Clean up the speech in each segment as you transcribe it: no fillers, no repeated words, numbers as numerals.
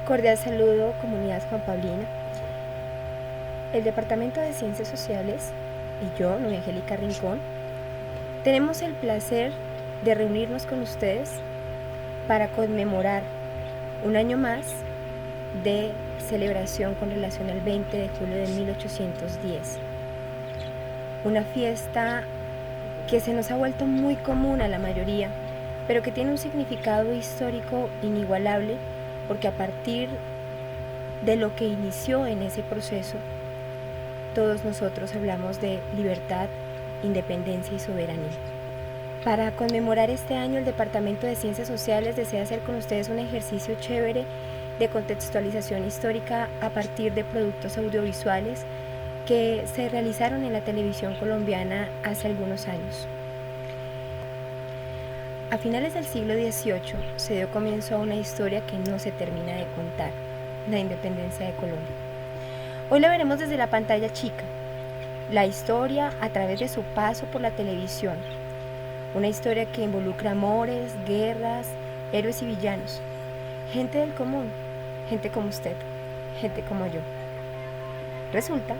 Cordial saludo, comunidad Juan Paulina. El Departamento de Ciencias Sociales y yo, Noé Angélica Rincón, tenemos el placer de reunirnos con ustedes para conmemorar un año más de celebración con relación al 20 de julio de 1810. Una fiesta que se nos ha vuelto muy común a la mayoría, pero que tiene un significado histórico inigualable, porque a partir de lo que inició en ese proceso, todos nosotros hablamos de libertad, independencia y soberanía. Para conmemorar este año, el Departamento de Ciencias Sociales desea hacer con ustedes un ejercicio chévere de contextualización histórica a partir de productos audiovisuales que se realizaron en la televisión colombiana hace algunos años. A finales del siglo XVIII se dio comienzo a una historia que no se termina de contar, la independencia de Colombia. Hoy la veremos desde la pantalla chica, la historia a través de su paso por la televisión, una historia que involucra amores, guerras, héroes y villanos, gente del común, gente como usted, gente como yo. Resulta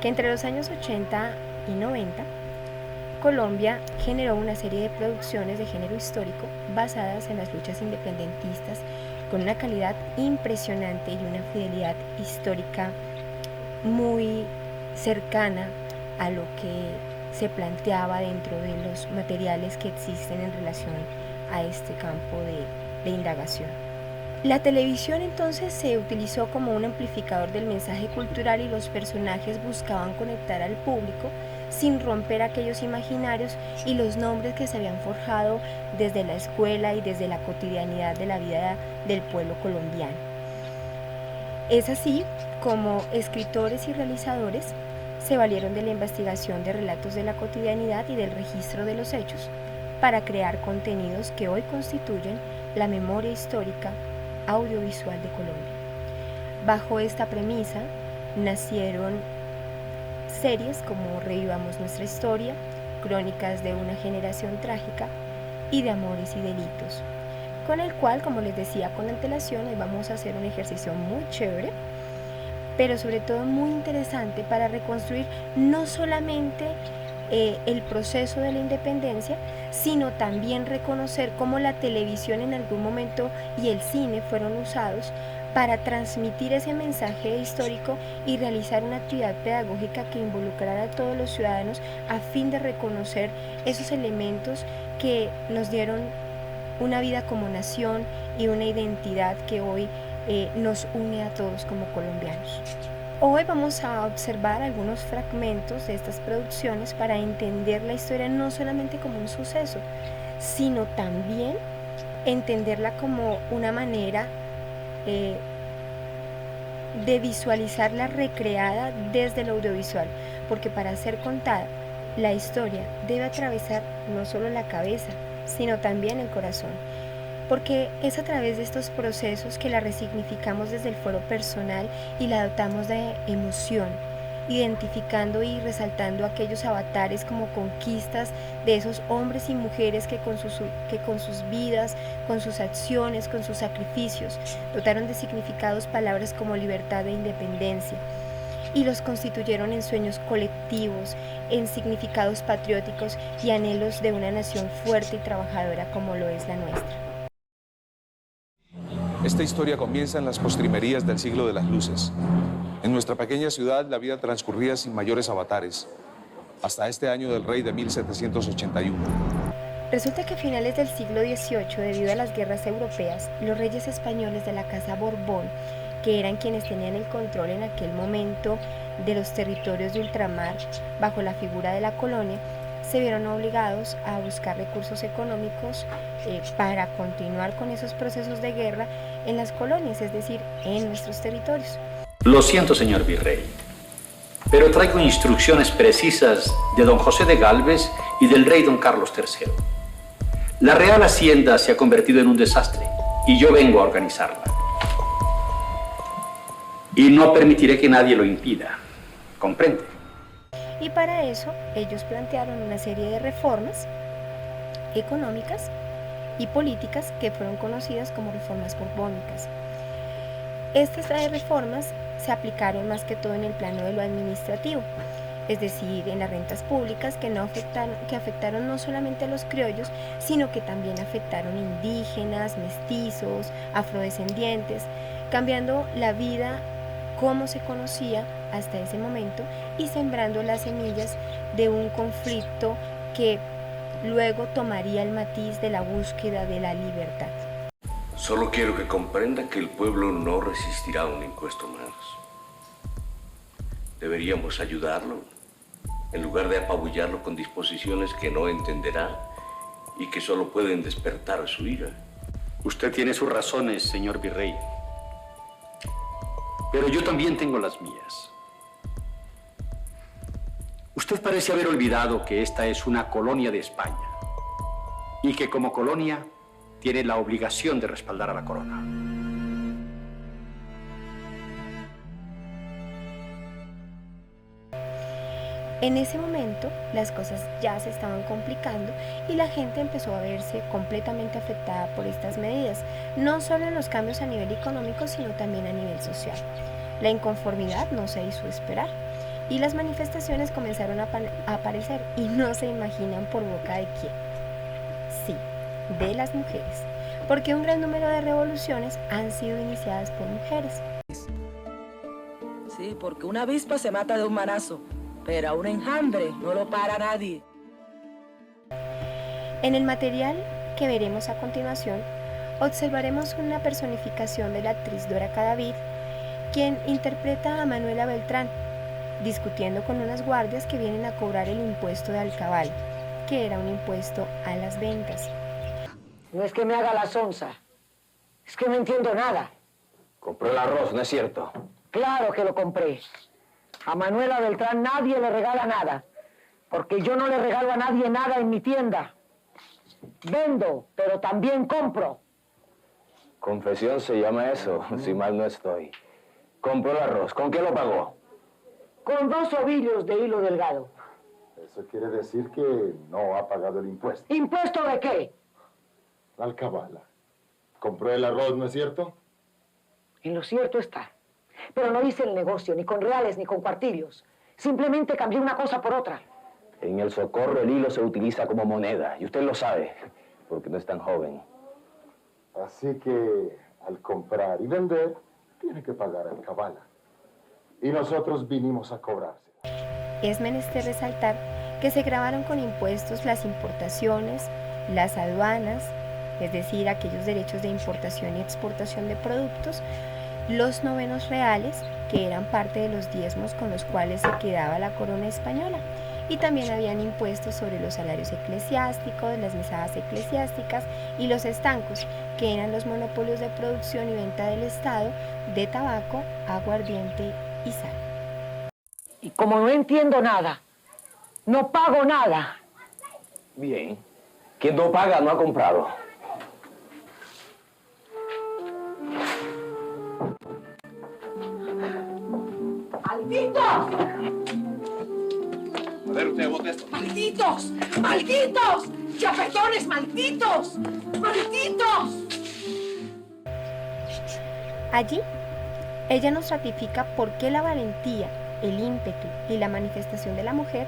que entre los años 80 y 90, Colombia generó una serie de producciones de género histórico basadas en las luchas independentistas con una calidad impresionante y una fidelidad histórica muy cercana a lo que se planteaba dentro de los materiales que existen en relación a este campo de indagación. La televisión entonces se utilizó como un amplificador del mensaje cultural y los personajes buscaban conectar al público sin romper aquellos imaginarios y los nombres que se habían forjado desde la escuela y desde la cotidianidad de la vida del pueblo colombiano. Es así como escritores y realizadores se valieron de la investigación de relatos de la cotidianidad y del registro de los hechos para crear contenidos que hoy constituyen la memoria histórica audiovisual de Colombia. Bajo esta premisa nacieron series como Revivamos nuestra historia, Crónicas de una generación trágica y de Amores y delitos, con el cual, como les decía con antelación, hoy vamos a hacer un ejercicio muy chévere, pero sobre todo muy interesante para reconstruir no solamente el proceso de la independencia, sino también reconocer cómo la televisión en algún momento y el cine fueron usados para transmitir ese mensaje histórico y realizar una actividad pedagógica que involucrara a todos los ciudadanos a fin de reconocer esos elementos que nos dieron una vida como nación y una identidad que hoy nos une a todos como colombianos. Hoy vamos a observar algunos fragmentos de estas producciones para entender la historia no solamente como un suceso, sino también entenderla como una manera de visualizarla recreada desde el audiovisual, porque para ser contada, la historia debe atravesar no solo la cabeza, sino también el corazón, porque es a través de estos procesos que la resignificamos desde el fuero personal y la dotamos de emoción, identificando y resaltando aquellos avatares como conquistas de esos hombres y mujeres que con sus vidas, con sus acciones, con sus sacrificios, dotaron de significados palabras como libertad e independencia, y los constituyeron en sueños colectivos, en significados patrióticos y anhelos de una nación fuerte y trabajadora como lo es la nuestra. Esta historia comienza en las postrimerías del siglo de las luces. En nuestra pequeña ciudad la vida transcurría sin mayores avatares, hasta este año del rey de 1781. Resulta que a finales del siglo XVIII, debido a las guerras europeas, los reyes españoles de la Casa Borbón, que eran quienes tenían el control en aquel momento de los territorios de ultramar bajo la figura de la colonia, se vieron obligados a buscar recursos económicos para continuar con esos procesos de guerra en las colonias, es decir, en nuestros territorios. Lo siento, señor virrey, pero traigo instrucciones precisas de don José de Gálvez y del rey don Carlos III. La Real Hacienda se ha convertido en un desastre y yo vengo a organizarla. Y no permitiré que nadie lo impida. ¿Comprende? Y para eso ellos plantearon una serie de reformas económicas y políticas que fueron conocidas como reformas borbónicas. Estas reformas se aplicaron más que todo en el plano de lo administrativo, es decir, en las rentas públicas que afectaron no solamente a los criollos, sino que también afectaron indígenas, mestizos, afrodescendientes, cambiando la vida como se conocía hasta ese momento y sembrando las semillas de un conflicto que luego tomaría el matiz de la búsqueda de la libertad. Solo quiero que comprenda que el pueblo no resistirá a un impuesto más. Deberíamos ayudarlo, en lugar de apabullarlo con disposiciones que no entenderá y que solo pueden despertar su ira. Usted tiene sus razones, señor virrey. Pero yo también tengo las mías. Usted parece haber olvidado que esta es una colonia de España y que como colonia tiene la obligación de respaldar a la corona. En ese momento las cosas ya se estaban complicando y la gente empezó a verse completamente afectada por estas medidas, no solo en los cambios a nivel económico, sino también a nivel social. La inconformidad no se hizo esperar y las manifestaciones comenzaron a aparecer y no se imaginan por boca de quién. Sí, de las mujeres, porque un gran número de revoluciones han sido iniciadas por mujeres. Sí, porque una avispa se mata de un manazo, pero a un enjambre no lo para nadie. En el material que veremos a continuación, observaremos una personificación de la actriz Dora Cadavid, quien interpreta a Manuela Beltrán, discutiendo con unas guardias que vienen a cobrar el impuesto de alcabal, que era un impuesto a las ventas. No es que me haga la sonza, es que no entiendo nada. Compró el arroz, ¿no es cierto? Claro que lo compré. A Manuela Beltrán nadie le regala nada, porque yo no le regalo a nadie nada en mi tienda. Vendo, pero también compro. Confesión se llama eso, si mal no estoy. Compró el arroz, ¿con qué lo pagó? Con 2 ovillos de hilo delgado. Eso quiere decir que no ha pagado el impuesto. ¿Impuesto de qué? La alcabala. Compró el arroz, ¿no es cierto? En lo cierto está. Pero no hice el negocio, ni con reales, ni con cuartillos. Simplemente cambié una cosa por otra. En el Socorro el hilo se utiliza como moneda, y usted lo sabe, porque no es tan joven. Así que al comprar y vender, tiene que pagar alcabala. Y nosotros vinimos a cobrarse. Es menester resaltar que se grabaron con impuestos las importaciones, las aduanas, es decir, aquellos derechos de importación y exportación de productos, los novenos reales, que eran parte de los diezmos con los cuales se quedaba la corona española, y también habían impuestos sobre los salarios eclesiásticos, las mesadas eclesiásticas y los estancos, que eran los monopolios de producción y venta del Estado de tabaco, aguardiente y sal. Y como no entiendo nada, no pago nada. Bien. Quien no paga no ha comprado. ¡Malditos! A ver, usted vote esto. ¡Malditos! ¡Malditos! ¡Chapetones malditos! ¡Malditos! Allí, ella nos ratifica por qué la valentía, el ímpetu y la manifestación de la mujer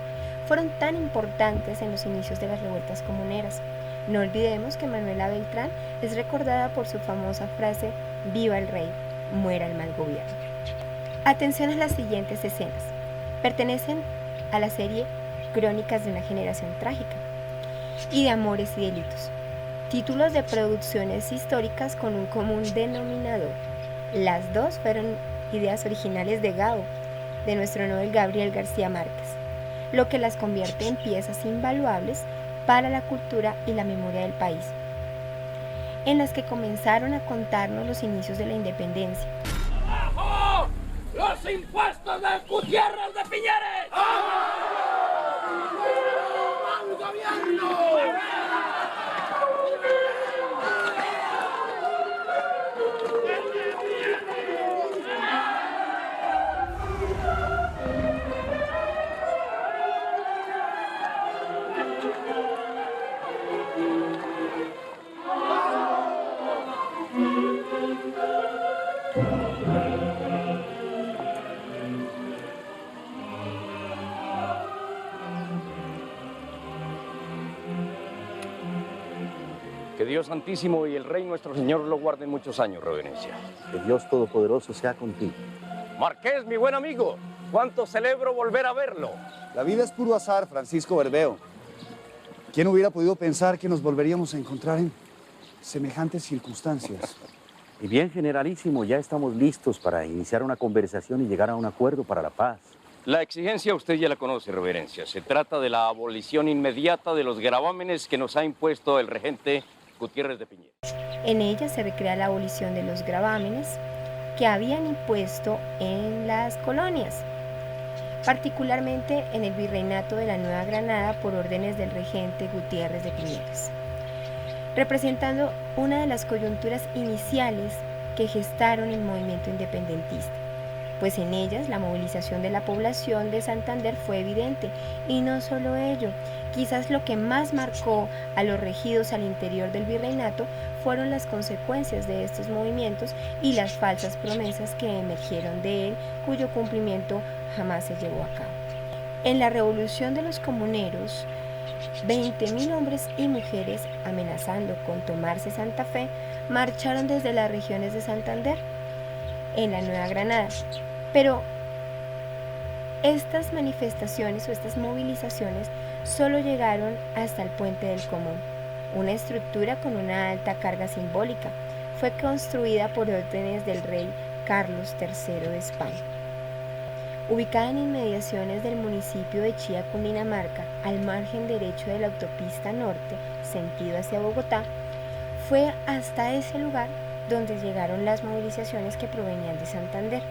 fueron tan importantes en los inicios de las revueltas comuneras. No olvidemos que Manuela Beltrán es recordada por su famosa frase «Viva el rey, muera el mal gobierno». Atención a las siguientes escenas. Pertenecen a la serie Crónicas de una generación trágica y de amores y delitos. Títulos de producciones históricas con un común denominador. Las dos fueron ideas originales de Gao, de nuestro Nobel Gabriel García Márquez, lo que las convierte en piezas invaluables para la cultura y la memoria del país, en las que comenzaron a contarnos los inicios de la independencia. ¡Abajo! ¡Los impuestos de Gutiérrez de Piñeres! ¡Abajo! ¡Al gobierno! Dios Santísimo y el Rey nuestro Señor lo guarden muchos años, reverencia. Que Dios Todopoderoso sea contigo. Marqués, mi buen amigo, cuánto celebro volver a verlo. La vida es puro azar, Francisco Berbeo. ¿Quién hubiera podido pensar que nos volveríamos a encontrar en semejantes circunstancias? Y bien, generalísimo, ya estamos listos para iniciar una conversación y llegar a un acuerdo para la paz. La exigencia usted ya la conoce, reverencia. Se trata de la abolición inmediata de los gravámenes que nos ha impuesto el regente Gutiérrez de Piñeres. En ella se recrea la abolición de los gravámenes que habían impuesto en las colonias, particularmente en el virreinato de la Nueva Granada por órdenes del regente Gutiérrez de Piñeres, representando una de las coyunturas iniciales que gestaron el movimiento independentista, pues en ellas la movilización de la población de Santander fue evidente, y no solo ello, quizás lo que más marcó a los regidos al interior del virreinato fueron las consecuencias de estos movimientos y las falsas promesas que emergieron de él, cuyo cumplimiento jamás se llevó a cabo. En la revolución de los comuneros, 20.000 hombres y mujeres, amenazando con tomarse Santa Fe, marcharon desde las regiones de Santander, en la Nueva Granada. Pero estas manifestaciones o estas movilizaciones solo llegaron hasta el Puente del Común, una estructura con una alta carga simbólica. Fue construida por órdenes del rey Carlos III de España. Ubicada en inmediaciones del municipio de Chía, Cundinamarca, al margen derecho de la autopista norte, sentido hacia Bogotá, fue hasta ese lugar donde llegaron las movilizaciones que provenían de Santander.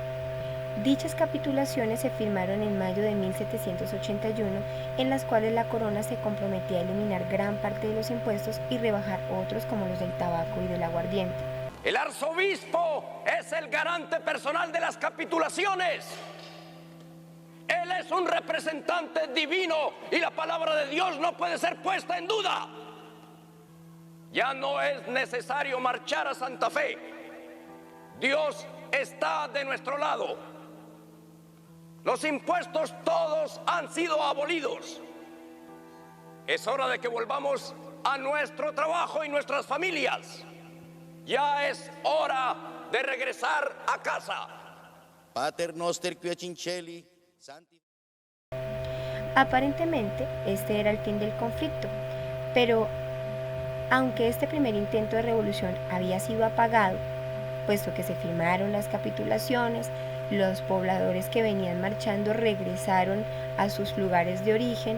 Dichas capitulaciones se firmaron en mayo de 1781, en las cuales la corona se comprometía a eliminar gran parte de los impuestos y rebajar otros como los del tabaco y del aguardiente. El arzobispo es el garante personal de las capitulaciones. Él es un representante divino y la palabra de Dios no puede ser puesta en duda. Ya no es necesario marchar a Santa Fe. Dios está de nuestro lado. Los impuestos todos han sido abolidos. Es hora de que volvamos a nuestro trabajo y nuestras familias. Ya es hora de regresar a casa. Pater noster qui cincelli, santi. Aparentemente, este era el fin del conflicto, pero aunque este primer intento de revolución había sido apagado, puesto que se firmaron las capitulaciones, los pobladores que venían marchando regresaron a sus lugares de origen.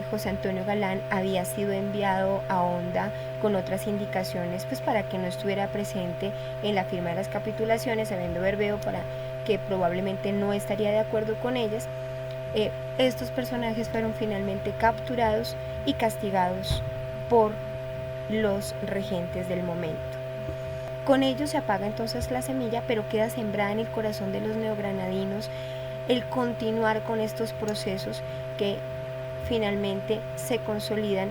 José Antonio Galán había sido enviado a Honda con otras indicaciones, pues para que no estuviera presente en la firma de las capitulaciones, sabiendo Berbeo para que probablemente no estaría de acuerdo con ellas. Estos personajes fueron finalmente capturados y castigados por los regentes del momento. Con ello se apaga entonces la semilla, pero queda sembrada en el corazón de los neogranadinos el continuar con estos procesos que finalmente se consolidan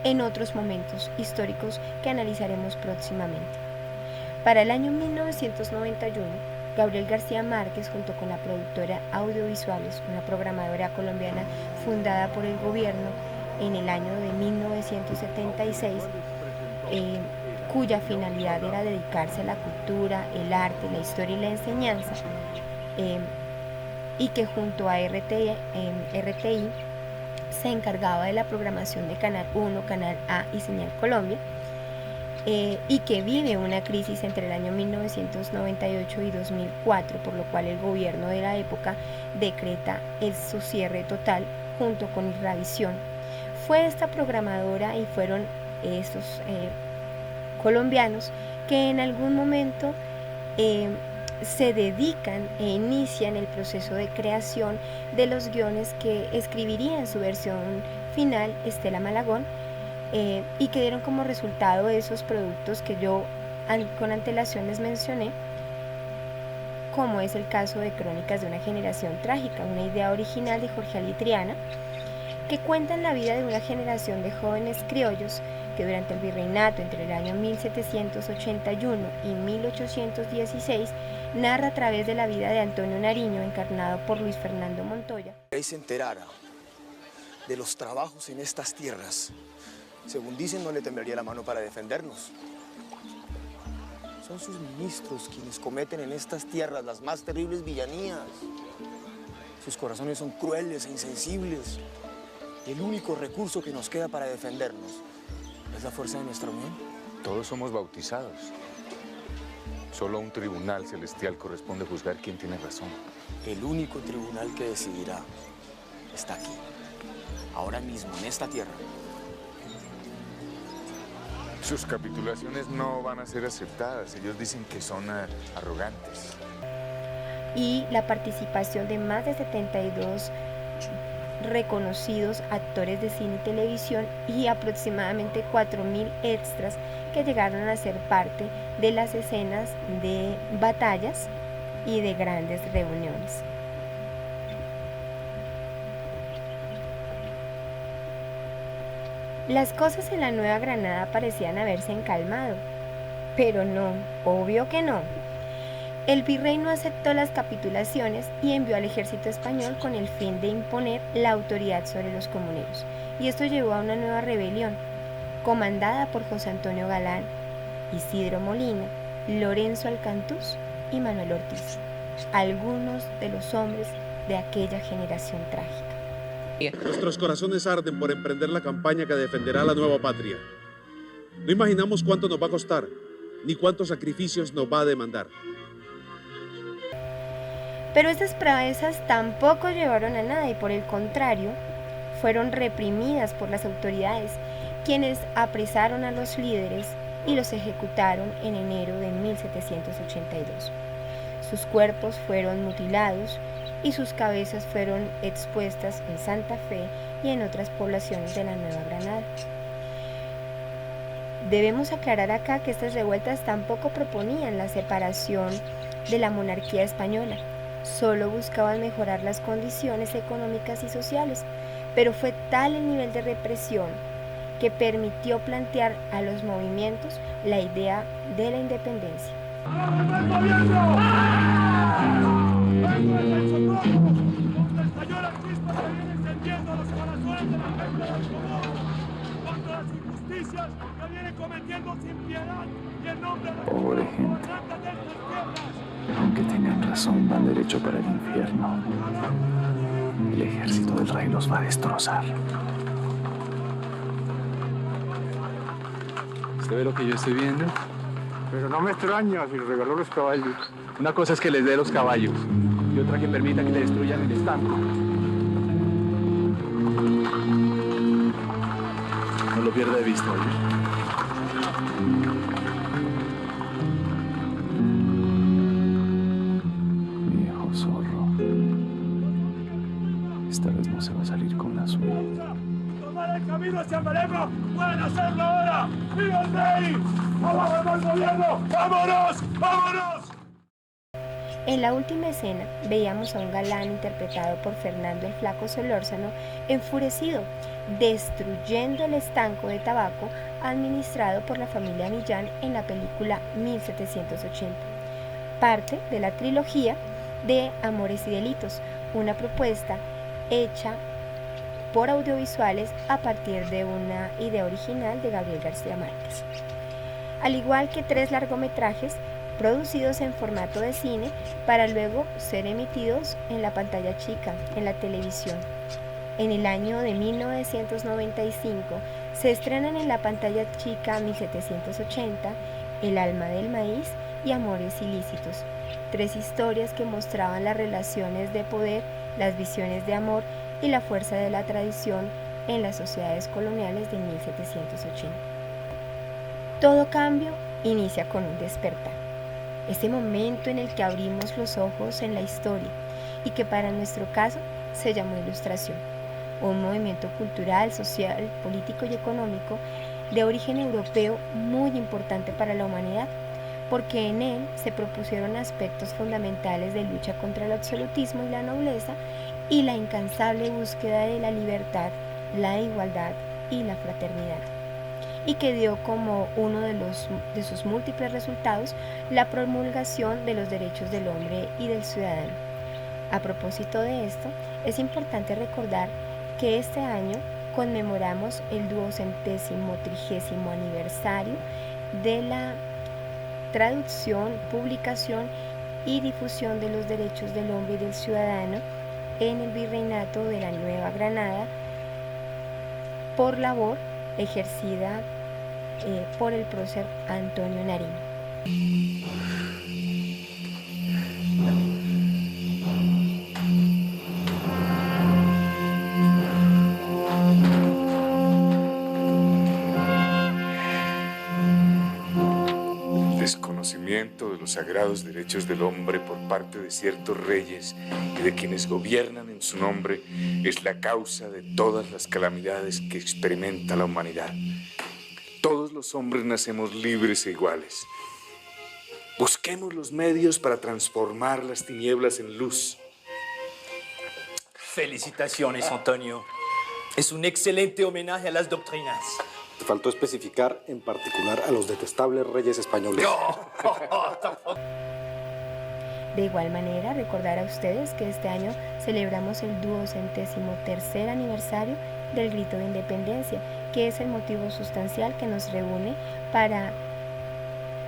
en otros momentos históricos que analizaremos próximamente. Para el año 1991, Gabriel García Márquez, junto con la productora Audiovisuales, una programadora colombiana fundada por el gobierno en el año de 1976, cuya finalidad era dedicarse a la cultura, el arte, la historia y la enseñanza, y que junto a RTI se encargaba de la programación de Canal 1, Canal A y Señal Colombia, y que vive una crisis entre el año 1998 y 2004, por lo cual el gobierno de la época decreta su cierre total junto con Irravisión. Fue esta programadora y fueron estos colombianos que en algún momento se dedican e inician el proceso de creación de los guiones que escribiría en su versión final Estela Malagón, y que dieron como resultado esos productos que yo con antelación les mencioné, como es el caso de Crónicas de una generación trágica, una idea original de Jorge Ali Triana, que cuentan la vida de una generación de jóvenes criollos que durante el virreinato entre el año 1781 y 1816 narra a través de la vida de Antonio Nariño, encarnado por Luis Fernando Montoya. Se enterara de los trabajos en estas tierras Según dicen, no le temblaría la mano para defendernos. Son sus ministros quienes cometen en estas tierras las más terribles villanías. Sus corazones son crueles e insensibles. Y el único recurso que nos queda para defendernos es la fuerza de nuestra unión. Todos somos bautizados. Solo a un tribunal celestial corresponde juzgar quién tiene razón. El único tribunal que decidirá está aquí, ahora mismo, en esta tierra. Sus capitulaciones no van a ser aceptadas. Ellos dicen que son arrogantes. Y la participación de más de 72 reconocidos actores de cine y televisión y aproximadamente 4.000 extras que llegaron a ser parte de las escenas de batallas y de grandes reuniones. Las cosas en la Nueva Granada parecían haberse encalmado, pero no, obvio que no. El virrey no aceptó las capitulaciones y envió al ejército español con el fin de imponer la autoridad sobre los comuneros, y esto llevó a una nueva rebelión, comandada por José Antonio Galán, Isidro Molina, Lorenzo Alcantús y Manuel Ortiz, algunos de los hombres de aquella generación trágica. Nuestros corazones arden por emprender la campaña que defenderá la nueva patria. No imaginamos cuánto nos va a costar, ni cuántos sacrificios nos va a demandar. Pero estas proezas tampoco llevaron a nada y por el contrario, fueron reprimidas por las autoridades, quienes apresaron a los líderes y los ejecutaron en enero de 1782. Sus cuerpos fueron mutilados y sus cabezas fueron expuestas en Santa Fe y en otras poblaciones de la Nueva Granada. Debemos aclarar acá que estas revueltas tampoco proponían la separación de la monarquía española, solo buscaban mejorar las condiciones económicas y sociales, pero fue tal el nivel de represión que permitió plantear a los movimientos la idea de la independencia. Pobre gente. Aunque tengan razón, van derecho para el infierno. El ejército del rey los va a destrozar. ¿Usted ve lo que yo estoy viendo? Pero no me extraña si regaló los caballos. Una cosa es que les dé los caballos y otra que permita que le destruyan el estanco. No lo pierda de vista, ¿oye? Viejo zorro. Esta vez no se va a salir con la suya. ¡Tomar el camino hacia Marengo! ¡Pueden hacerlo ahora! ¡Viva el rey! ¡Abajo el gobierno! ¡Vámonos! ¡Vámonos! En la última escena veíamos a un galán interpretado por Fernando el Flaco Solórzano enfurecido, destruyendo el estanco de tabaco administrado por la familia Millán en la película 1780, parte de la trilogía de Amores y Delitos, una propuesta hecha por audiovisuales a partir de una idea original de Gabriel García Márquez. Al igual que 3 largometrajes producidos en formato de cine para luego ser emitidos en la pantalla chica, en la televisión. En el año de 1995 se estrenan en la pantalla chica 1780, El alma del maíz y Amores ilícitos, 3 historias que mostraban las relaciones de poder, las visiones de amor y la fuerza de la tradición en las sociedades coloniales de 1780. Todo cambio inicia con un despertar. Ese momento en el que abrimos los ojos en la historia y que para nuestro caso se llamó Ilustración, un movimiento cultural, social, político y económico de origen europeo muy importante para la humanidad, porque en él se propusieron aspectos fundamentales de lucha contra el absolutismo y la nobleza y la incansable búsqueda de la libertad, la igualdad y la fraternidad, y que dio como uno de sus múltiples resultados la promulgación de los derechos del hombre y del ciudadano. A propósito de esto, es importante recordar que este año conmemoramos el 230 aniversario de la traducción, publicación y difusión de los derechos del hombre y del ciudadano en el Virreinato de la Nueva Granada por labor ejercida por el prócer Antonio Nariño. Desconocimiento de los sagrados derechos del hombre por parte de ciertos reyes y de quienes gobiernan en su nombre es la causa de todas las calamidades que experimenta la humanidad. Todos los hombres nacemos libres e iguales. Busquemos los medios para transformar las tinieblas en luz. Felicitaciones, Antonio. Es un excelente homenaje a las doctrinas. Te faltó especificar en particular a los detestables reyes españoles. De igual manera, recordar a ustedes que este año celebramos el 233 aniversario del Grito de Independencia, que es el motivo sustancial que nos reúne para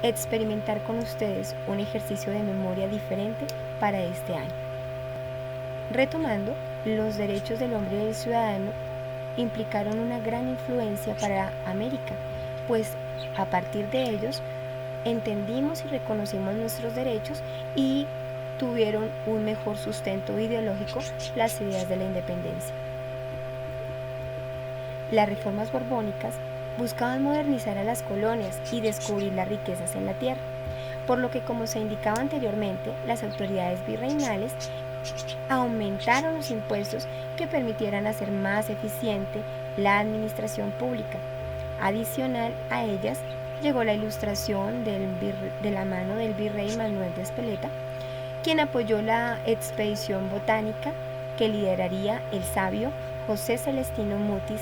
experimentar con ustedes un ejercicio de memoria diferente para este año. Retomando, los derechos del hombre y del ciudadano implicaron una gran influencia para América, pues a partir de ellos entendimos y reconocimos nuestros derechos y tuvieron un mejor sustento ideológico las ideas de la independencia. Las reformas borbónicas buscaban modernizar a las colonias y descubrir las riquezas en la tierra, por lo que, como se indicaba anteriormente, las autoridades virreinales aumentaron los impuestos que permitieran hacer más eficiente la administración pública. Adicional a ellas, llegó la ilustración de la mano del virrey Manuel de Espeleta, quien apoyó la expedición botánica que lideraría el sabio José Celestino Mutis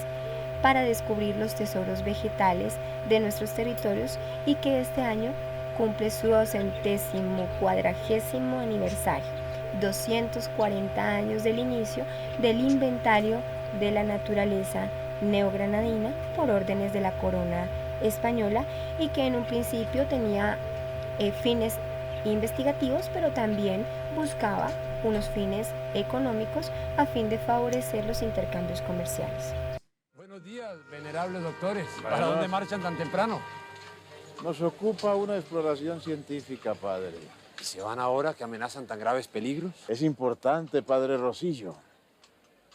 para descubrir los tesoros vegetales de nuestros territorios y que este año cumple su 240º aniversario, 240 años del inicio del inventario de la naturaleza neogranadina por órdenes de la corona española y que en un principio tenía fines investigativos, pero también buscaba unos fines económicos a fin de favorecer los intercambios comerciales. Buenos días, venerables doctores. ¿Para dónde marchan tan temprano? Nos ocupa una exploración científica, padre. ¿Y se van ahora que amenazan tan graves peligros? Es importante, padre Rosillo.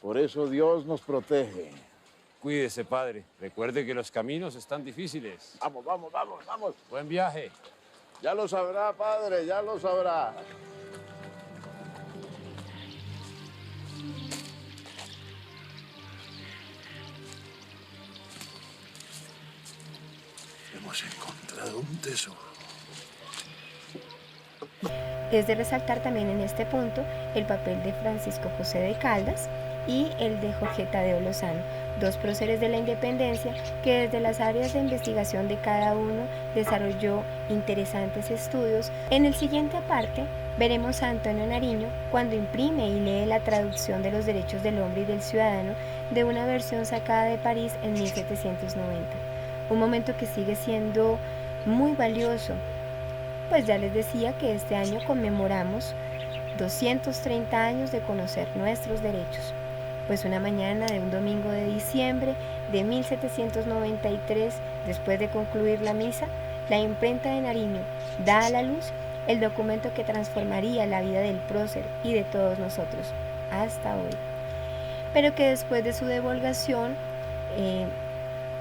Por eso Dios nos protege. Cuídese, padre. Recuerde que los caminos están difíciles. Vamos, vamos, vamos, vamos. Buen viaje. Ya lo sabrá, padre, ya lo sabrá. Hemos encontrado un tesoro. Es de resaltar también en este punto el papel de Francisco José de Caldas y el de Jorge Tadeo Lozano, dos próceres de la independencia que desde las áreas de investigación de cada uno desarrolló interesantes estudios. En el siguiente aparte veremos a Antonio Nariño cuando imprime y lee la traducción de los derechos del hombre y del ciudadano de una versión sacada de París en 1790, un momento que sigue siendo muy valioso, pues ya les decía que este año conmemoramos 230 años de conocer nuestros derechos. Pues una mañana de un domingo de diciembre de 1793, después de concluir la misa, la imprenta de Nariño da a la luz el documento que transformaría la vida del prócer y de todos nosotros hasta hoy, pero que después de su divulgación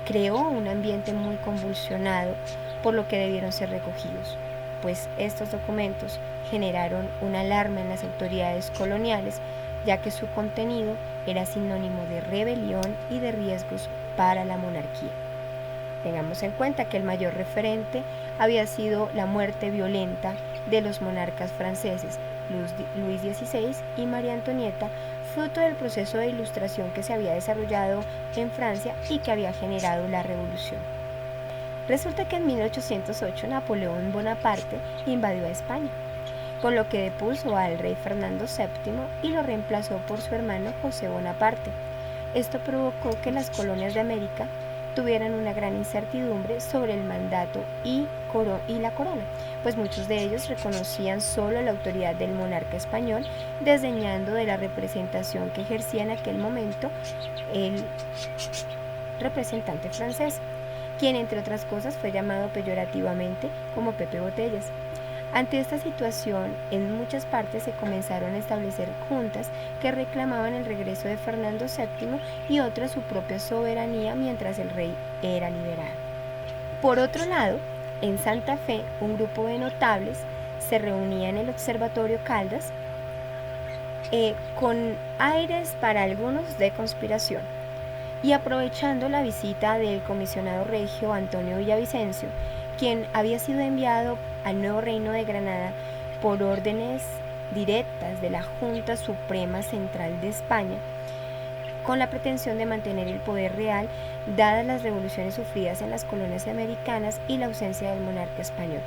creó un ambiente muy convulsionado, por lo que debieron ser recogidos, pues estos documentos generaron una alarma en las autoridades coloniales, ya que su contenido era sinónimo de rebelión y de riesgos para la monarquía. Tengamos en cuenta que el mayor referente había sido la muerte violenta de los monarcas franceses Luis XVI y María Antonieta, fruto del proceso de ilustración que se había desarrollado en Francia y que había generado la revolución. Resulta que en 1808 Napoleón Bonaparte invadió a España, con lo que depuso al rey Fernando VII y lo reemplazó por su hermano José Bonaparte, Esto provocó que las colonias de América tuvieran una gran incertidumbre sobre el mandato y la corona, pues muchos de ellos reconocían solo la autoridad del monarca español, desdeñando de la representación que ejercía en aquel momento el representante francés, quien entre otras cosas fue llamado peyorativamente como Pepe Botellas. Ante esta situación, en muchas partes se comenzaron a establecer juntas que reclamaban el regreso de Fernando VII y otras su propia soberanía mientras el rey era liberado. Por otro lado, en Santa Fe, un grupo de notables se reunía en el Observatorio Caldas con aires para algunos de conspiración, y aprovechando la visita del comisionado regio Antonio Villavicencio, quien había sido enviado al nuevo reino de Granada por órdenes directas de la Junta Suprema Central de España, con la pretensión de mantener el poder real, dadas las revoluciones sufridas en las colonias americanas y la ausencia del monarca español.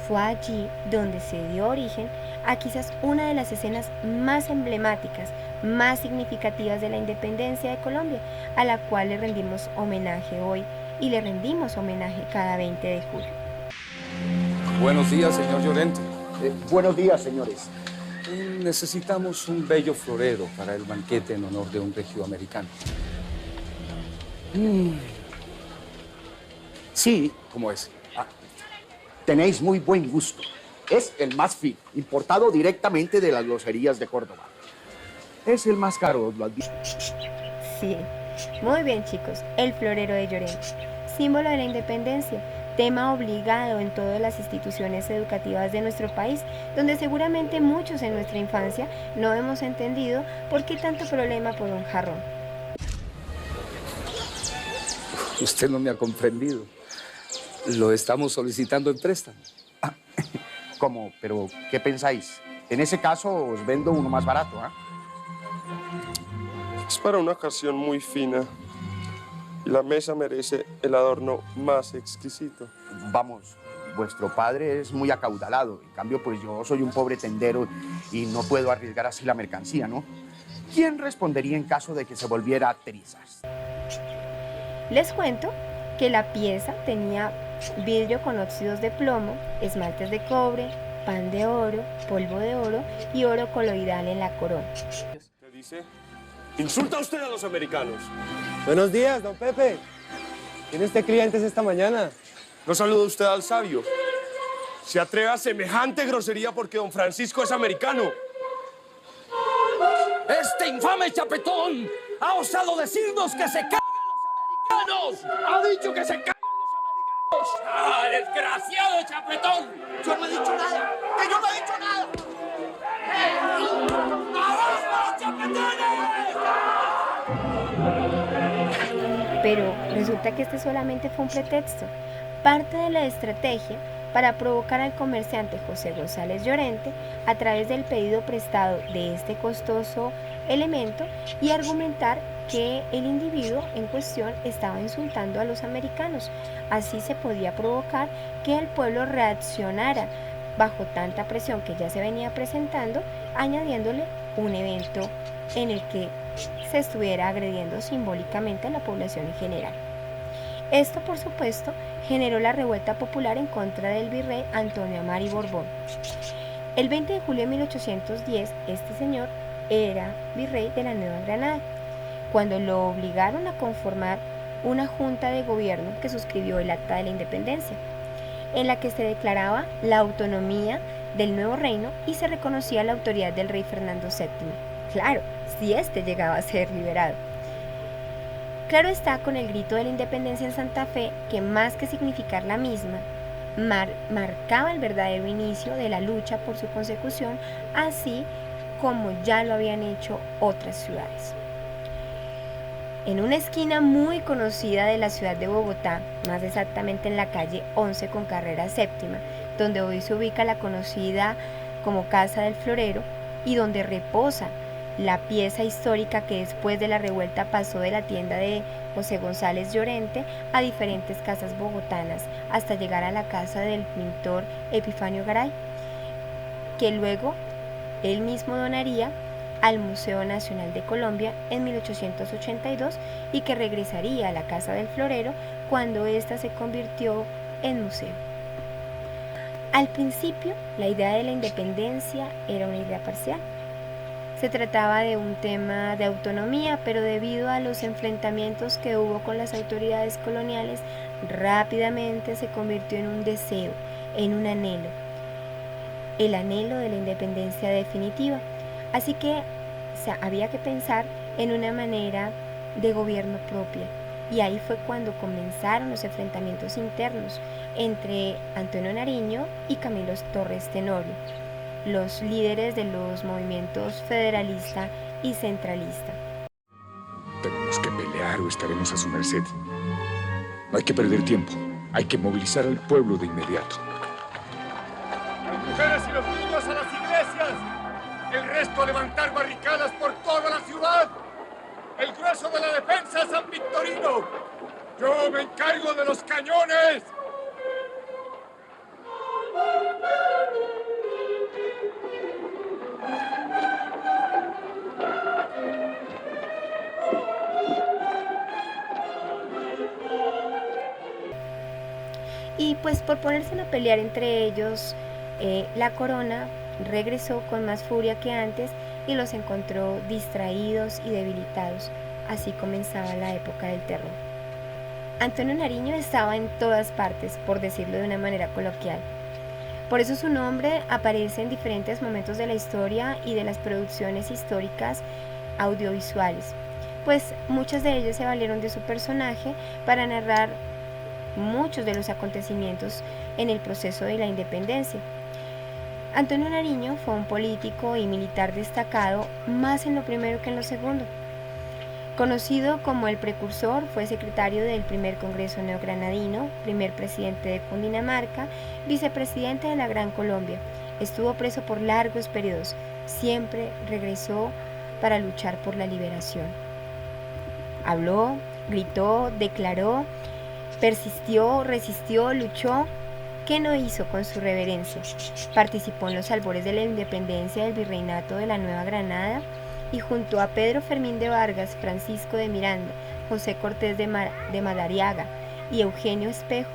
Fue allí donde se dio origen a quizás una de las escenas más emblemáticas, más significativas de la independencia de Colombia, a la cual le rendimos homenaje hoy y le rendimos homenaje cada 20 de julio. Buenos días, señor Llorente. Buenos días, señores. Necesitamos un bello florero para el banquete en honor de un regioamericano. Sí, ¿Cómo es? tenéis muy buen gusto. Es el más fino, importado directamente de las groserías de Córdoba. Es el más caro, ¿lo has visto? Sí, muy bien, chicos, el florero de Llorente, símbolo de la independencia, tema obligado en todas las instituciones educativas de nuestro país, donde seguramente muchos en nuestra infancia no hemos entendido por qué tanto problema por un jarrón. Usted no me ha comprendido. Lo estamos solicitando en préstamo. ¿Cómo? ¿Pero qué pensáis? En ese caso os vendo uno más barato, ¿ah? Es para una ocasión muy fina y la mesa merece el adorno más exquisito. Vamos, vuestro padre es muy acaudalado. En cambio, pues yo soy un pobre tendero y no puedo arriesgar así la mercancía, ¿no? ¿Quién respondería en caso de que se volviera trizas? Les cuento que la pieza tenía vidrio con óxidos de plomo, esmaltes de cobre, pan de oro, polvo de oro y oro coloidal en la corona. ¿Qué dice? ¿Insulta usted a los americanos? Buenos días, don Pepe. ¿Tiene usted clientes esta mañana? ¿No saluda usted al sabio? Se atreve a semejante grosería porque don Francisco es americano. Este infame chapetón ha osado decirnos que se cagan los americanos. ¡Ha dicho que se cagan los americanos! ¡Ah, desgraciado chapetón! ¡Yo no he dicho nada! ¡Que yo no he dicho nada! ¡Abajo, chapetones! Pero resulta que este solamente fue un pretexto, parte de la estrategia para provocar al comerciante José González Llorente a través del pedido prestado de este costoso elemento y argumentar que el individuo en cuestión estaba insultando a los americanos. Así se podía provocar que el pueblo reaccionara bajo tanta presión que ya se venía presentando, añadiéndole un evento en el que se estuviera agrediendo simbólicamente a la población en general. Esto, por supuesto, generó la revuelta popular en contra del virrey Antonio Amari Borbón. El 20 de julio de 1810, este señor era virrey de la Nueva Granada, cuando lo obligaron a conformar una junta de gobierno que suscribió el Acta de la Independencia, en la que se declaraba la autonomía del nuevo reino y se reconocía la autoridad del rey Fernando VII. Claro, si éste llegaba a ser liberado. Claro está, con el grito de la independencia en Santa Fe, que más que significar la misma, marcaba el verdadero inicio de la lucha por su consecución, así como ya lo habían hecho otras ciudades. En una esquina muy conocida de la ciudad de Bogotá, más exactamente en la calle 11 con carrera séptima, donde hoy se ubica la conocida como Casa del Florero y donde reposa la pieza histórica que después de la revuelta pasó de la tienda de José González Llorente a diferentes casas bogotanas hasta llegar a la casa del pintor Epifanio Garay, que luego él mismo donaría al Museo Nacional de Colombia en 1882 y que regresaría a la Casa del Florero cuando ésta se convirtió en museo. Al principio, la idea de la independencia era una idea parcial. Se trataba de un tema de autonomía, pero debido a los enfrentamientos que hubo con las autoridades coloniales, rápidamente se convirtió en un deseo, en un anhelo, el anhelo de la independencia definitiva. Así que había que pensar en una manera de gobierno propia. Y ahí fue cuando comenzaron los enfrentamientos internos entre Antonio Nariño y Camilo Torres Tenorio, los líderes de los movimientos federalista y centralista. Tenemos que pelear o estaremos a su merced. No hay que perder tiempo. Hay que movilizar al pueblo de inmediato. Las mujeres y los niños a las iglesias. El resto a levantar barricadas por toda la ciudad. El grueso de la defensa San Victorino. Yo me encargo de los cañones. Y pues por ponerse a pelear entre ellos, la corona regresó con más furia que antes y los encontró distraídos y debilitados. Así comenzaba la época del terror. Antonio Nariño estaba en todas partes, por decirlo de una manera coloquial. Por eso su nombre aparece en diferentes momentos de la historia y de las producciones históricas audiovisuales, pues muchas de ellas se valieron de su personaje para narrar muchos de los acontecimientos en el proceso de la independencia. Antonio Nariño fue un político y militar destacado, más en lo primero que en lo segundo. Conocido como el precursor, fue secretario del primer Congreso Neogranadino, primer presidente de Cundinamarca, vicepresidente de la Gran Colombia. Estuvo preso por largos periodos, siempre regresó para luchar por la liberación. Habló, gritó, declaró, persistió, resistió, luchó. ¿Qué no hizo con su reverencia? Participó en los albores de la independencia del virreinato de la Nueva Granada y junto a Pedro Fermín de Vargas, Francisco de Miranda, José Cortés de Madariaga y Eugenio Espejo,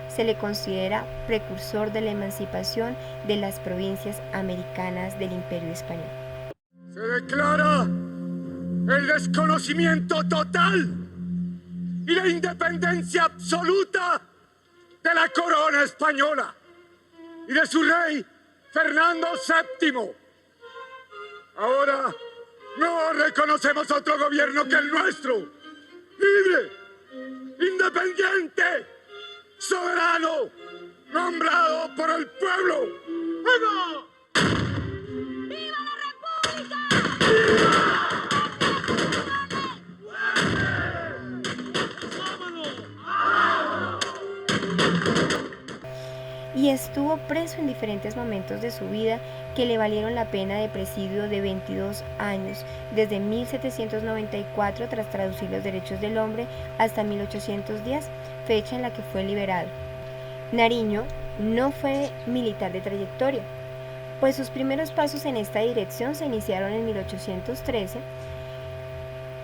se le considera precursor de la emancipación de las provincias americanas del Imperio Español. Se declara el desconocimiento total y la independencia absoluta de la corona española y de su rey Fernando VII. Ahora no reconocemos otro gobierno que el nuestro, libre, independiente, soberano, nombrado por el pueblo. ¡Viva! ¡Viva la República! ¡Viva! Y estuvo preso en diferentes momentos de su vida que le valieron la pena de presidio de 22 años, desde 1794 tras traducir los derechos del hombre hasta 1810, fecha en la que fue liberado. Nariño no fue militar de trayectoria, pues sus primeros pasos en esta dirección se iniciaron en 1813,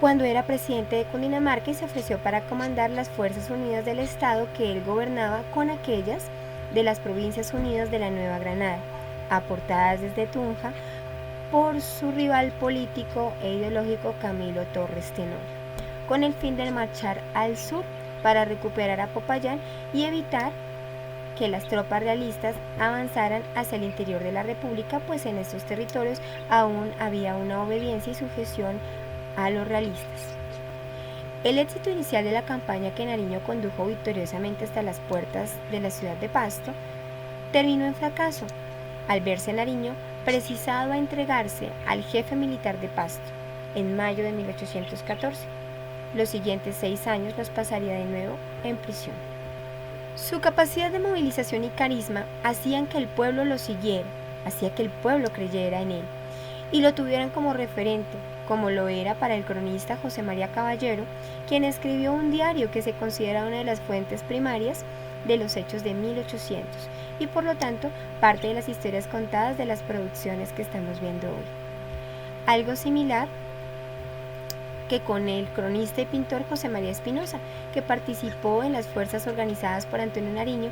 cuando era presidente de Cundinamarca y se ofreció para comandar las Fuerzas Unidas del Estado que él gobernaba con aquellas de las Provincias Unidas de la Nueva Granada, aportadas desde Tunja por su rival político e ideológico Camilo Torres Tenorio, con el fin de marchar al sur para recuperar a Popayán y evitar que las tropas realistas avanzaran hacia el interior de la República, pues en estos territorios aún había una obediencia y sujeción a los realistas. El éxito inicial de la campaña que Nariño condujo victoriosamente hasta las puertas de la ciudad de Pasto terminó en fracaso, al verse Nariño precisado a entregarse al jefe militar de Pasto en mayo de 1814. Los siguientes 6 años los pasaría de nuevo en prisión. Su capacidad de movilización y carisma hacían que el pueblo lo siguiera, hacía que el pueblo creyera en él y lo tuvieran como referente, como lo era para el cronista José María Caballero, quien escribió un diario que se considera una de las fuentes primarias de los hechos de 1800 y por lo tanto parte de las historias contadas de las producciones que estamos viendo hoy. algo similar que con el cronista y pintor José María Espinosa, que participó en las fuerzas organizadas por Antonio Nariño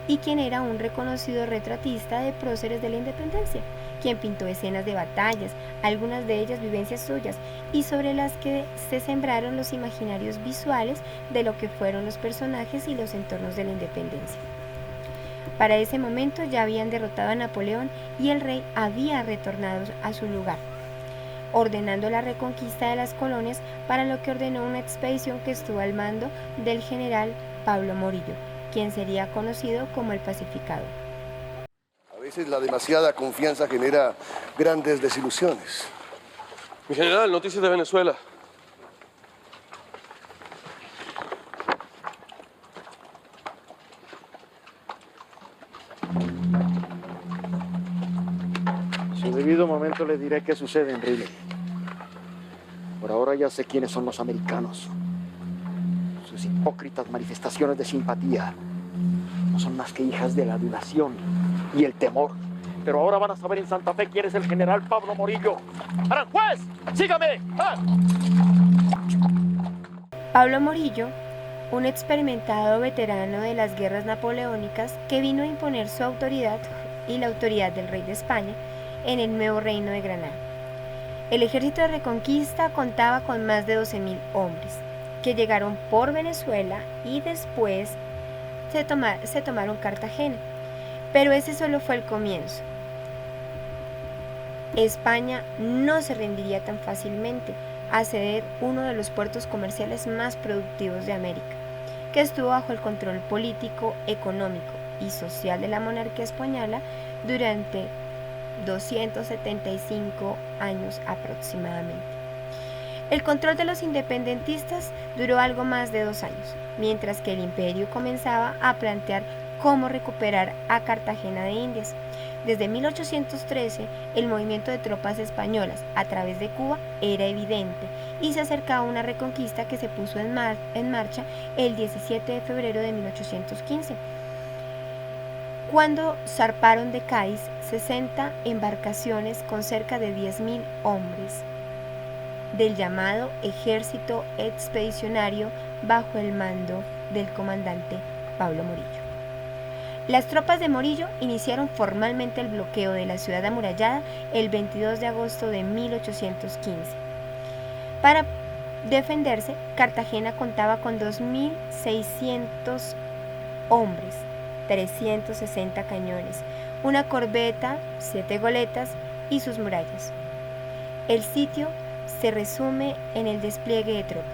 y quien era un reconocido retratista de próceres de la independencia, quien pintó escenas de batallas, algunas de ellas vivencias suyas, y sobre las que se sembraron los imaginarios visuales de lo que fueron los personajes y los entornos de la independencia. Para ese momento ya habían derrotado a Napoleón y el rey había retornado a su lugar, ordenando la reconquista de las colonias, para lo que ordenó una expedición que estuvo al mando del general Pablo Morillo, quien sería conocido como el Pacificador. A veces la demasiada confianza genera grandes desilusiones. Mi general, noticias de Venezuela. En su debido momento le diré qué sucede en Riley. Por ahora ya sé quiénes son los americanos. Sus hipócritas manifestaciones de simpatía no son más que hijas de la adulación y el temor. Pero ahora van a saber en Santa Fe quién es el general Pablo Morillo. ¡Aranjuez! ¡Sígame! ¡Ah! Pablo Morillo, un experimentado veterano de las guerras napoleónicas que vino a imponer su autoridad y la autoridad del rey de España en el nuevo reino de Granada. El ejército de Reconquista contaba con más de 12.000 hombres, que llegaron por Venezuela y después se tomaron Cartagena. Pero ese solo fue el comienzo. España no se rendiría tan fácilmente a ceder uno de los puertos comerciales más productivos de América, que estuvo bajo el control político, económico y social de la monarquía española durante 275 años aproximadamente. El control de los independentistas duró algo más de 2 años, mientras que el imperio comenzaba a plantear cómo recuperar a Cartagena de Indias. Desde 1813, el movimiento de tropas españolas a través de Cuba era evidente y se acercaba a una reconquista que se puso en marcha el 17 de febrero de 1815, cuando zarparon de Cádiz 60 embarcaciones con cerca de 10.000 hombres del llamado Ejército Expedicionario bajo el mando del comandante Pablo Morillo. Las tropas de Morillo iniciaron formalmente el bloqueo de la ciudad amurallada el 22 de agosto de 1815. Para defenderse, Cartagena contaba con 2.600 hombres, 360 cañones, una corbeta, 7 goletas y sus murallas. El sitio se resume en el despliegue de tropas,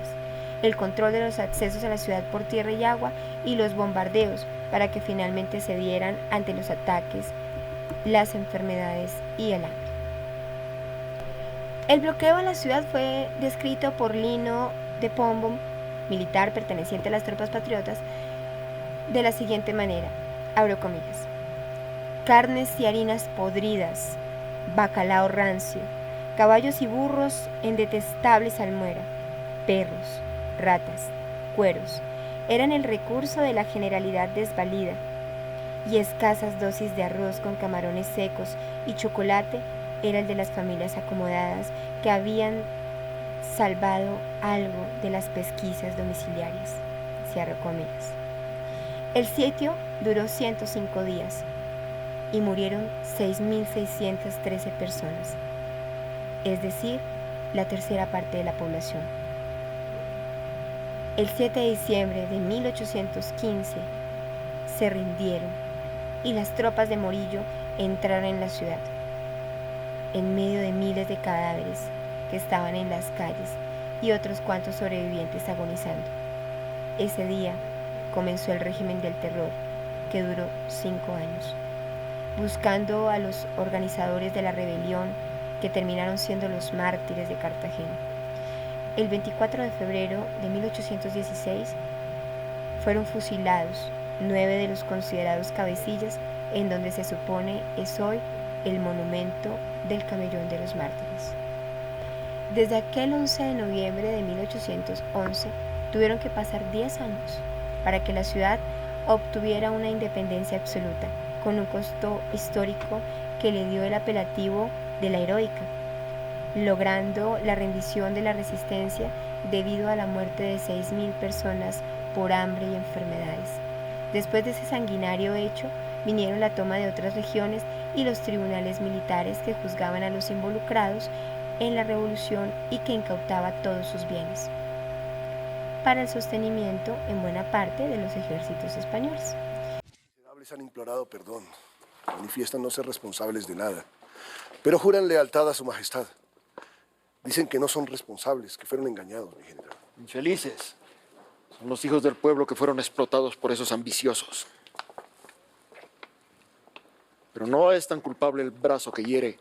el control de los accesos a la ciudad por tierra y agua y los bombardeos para que finalmente cedieran ante los ataques, las enfermedades y el hambre. El bloqueo a la ciudad fue descrito por Lino de Pombo, militar perteneciente a las tropas patriotas, de la siguiente manera, abro comillas: carnes y harinas podridas, bacalao rancio, caballos y burros en detestable salmuera, perros, ratas, cueros, eran el recurso de la generalidad desvalida, y escasas dosis de arroz con camarones secos y chocolate era el de las familias acomodadas que habían salvado algo de las pesquisas domiciliarias. Cierro comillas. El sitio duró 105 días y murieron 6.613 personas, es decir, la tercera parte de la población. El 7 de diciembre de 1815 se rindieron y las tropas de Morillo entraron en la ciudad, en medio de miles de cadáveres que estaban en las calles y otros cuantos sobrevivientes agonizando. Ese día comenzó el régimen del terror, que duró 5 años, buscando a los organizadores de la rebelión, que terminaron siendo los mártires de Cartagena. El 24 de febrero de 1816 fueron fusilados 9 de los considerados cabecillas, en donde se supone es hoy el monumento del Camellón de los Mártires. Desde aquel 11 de noviembre de 1811 tuvieron que pasar 10 años para que la ciudad obtuviera una independencia absoluta, con un costo histórico que le dio el apelativo de la heroica. logrando la rendición de la resistencia debido a la muerte de 6.000 personas por hambre y enfermedades. Después de ese sanguinario hecho, vinieron la toma de otras regiones y los tribunales militares que juzgaban a los involucrados en la revolución y que incautaba todos sus bienes, para el sostenimiento en buena parte de los ejércitos españoles. Los miserables han implorado perdón, manifiestan no ser responsables de nada, pero juran lealtad a su majestad. Dicen que no son responsables, que fueron engañados, mi general. Infelices. Son los hijos del pueblo que fueron explotados por esos ambiciosos. Pero no es tan culpable el brazo que hiere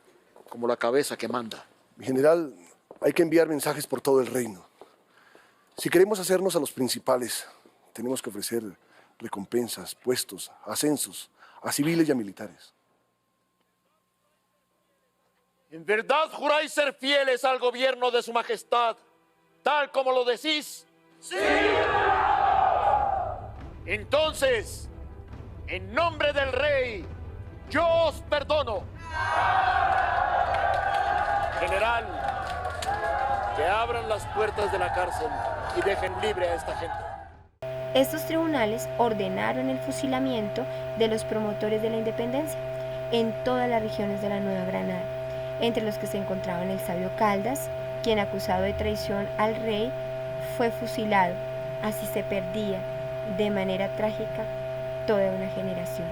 como la cabeza que manda. Mi general, hay que enviar mensajes por todo el reino. Si queremos hacernos a los principales, tenemos que ofrecer recompensas, puestos, ascensos a civiles y a militares. ¿En verdad juráis ser fieles al gobierno de su majestad, tal como lo decís? ¡Sí! Entonces, en nombre del rey, yo os perdono. General, que abran las puertas de la cárcel y dejen libre a esta gente. Estos tribunales ordenaron el fusilamiento de los promotores de la independencia en todas las regiones de la Nueva Granada, entre los que se encontraban el sabio Caldas, quien acusado de traición al rey fue fusilado. Así se perdía de manera trágica toda una generación.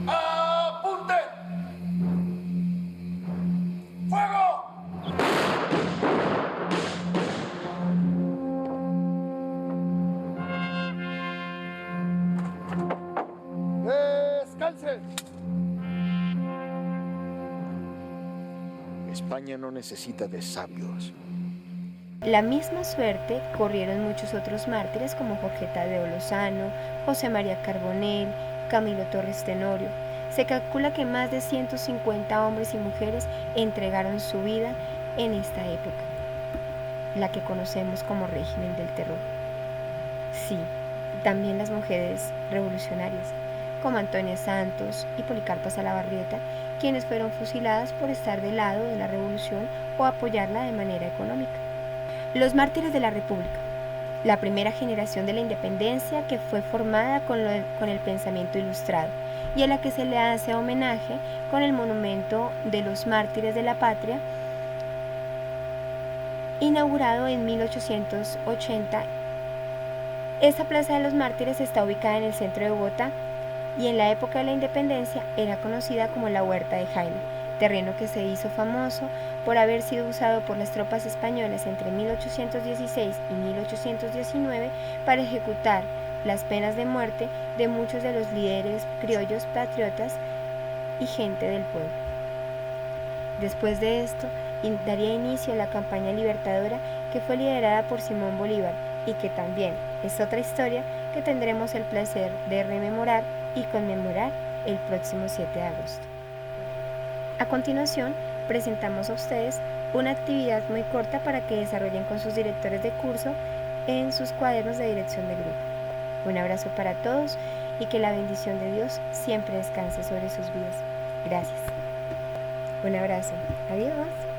¡Apunte! ¡Fuego! ¡Descansen! España no necesita de sabios. La misma suerte corrieron muchos otros mártires como Jorge Tadeo Lozano, José María Carbonell, Camilo Torres Tenorio. Se calcula que más de 150 hombres y mujeres entregaron su vida en esta época, la que conocemos como régimen del terror. Sí, también las mujeres revolucionarias, como Antonia Santos y Policarpa Salabarrieta, quienes fueron fusiladas por estar del lado de la revolución o apoyarla de manera económica. Los mártires de la República, la primera generación de la independencia que fue formada con el pensamiento ilustrado y a la que se le hace homenaje con el monumento de los mártires de la patria, inaugurado en 1880. Esta Plaza de los Mártires está ubicada en el centro de Bogotá y en la época de la independencia era conocida como la Huerta de Jaime, terreno que se hizo famoso por haber sido usado por las tropas españolas entre 1816 y 1819 para ejecutar las penas de muerte de muchos de los líderes criollos patriotas y gente del pueblo. Después de esto, daría inicio a la campaña libertadora que fue liderada por Simón Bolívar y que también es otra historia que tendremos el placer de rememorar y conmemorar el próximo 7 de agosto. A continuación, presentamos a ustedes una actividad muy corta para que desarrollen con sus directores de curso en sus cuadernos de dirección de grupo. Un abrazo para todos y que la bendición de Dios siempre descanse sobre sus vidas. Gracias. Un abrazo. Adiós.